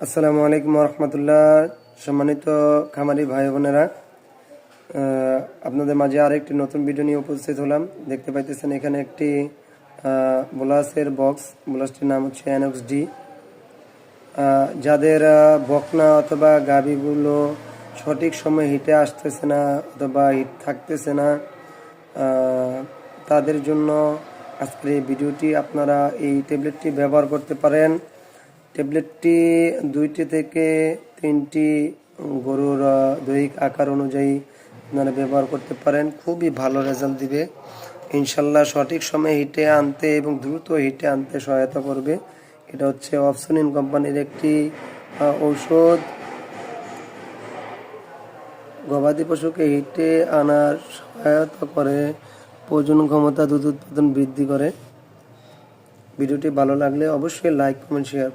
আসসালামু আলাইকুম রহমতুল্লাহ। সম্মানিত খামারি ভাই বোনেরা, আপনাদের মাঝে আরেকটি নতুন ভিডিও নিয়ে উপস্থিত হলাম। দেখতে পাইতেছেন এখানে একটি বোলাসের বক্স। বোলাসটির নাম হচ্ছে NXD। যাদের বকনা অথবা গাভীগুলো সঠিক সময় হিটে আসতেছে না অথবা হিট থাকতেছে না, তাদের জন্য আজকের এই ভিডিওটি। আপনারা এই ট্যাবলেটটি ব্যবহার করতে পারেন। ট্যাবলেটটি 2টি থেকে 3টি গরুর দৈহিক আকার অনুযায়ী আপনারা ব্যবহার করতে পারেন। খুবই ভালো রেজাল্ট দিবে ইনশাল্লাহ। সঠিক সময়ে হিটে আনতে এবং দ্রুত হিটে আনতে সহায়তা করবে। এটা হচ্ছে অপসনিন কোম্পানির একটি ঔষধ। গবাদি পশুকে হিটে আনার সহায়তা করে, প্রজনন ক্ষমতা, দুধ উৎপাদন বৃদ্ধি করে। ভিডিওটি ভালো লাগলে অবশ্যই লাইক, কমেন্ট, শেয়ার।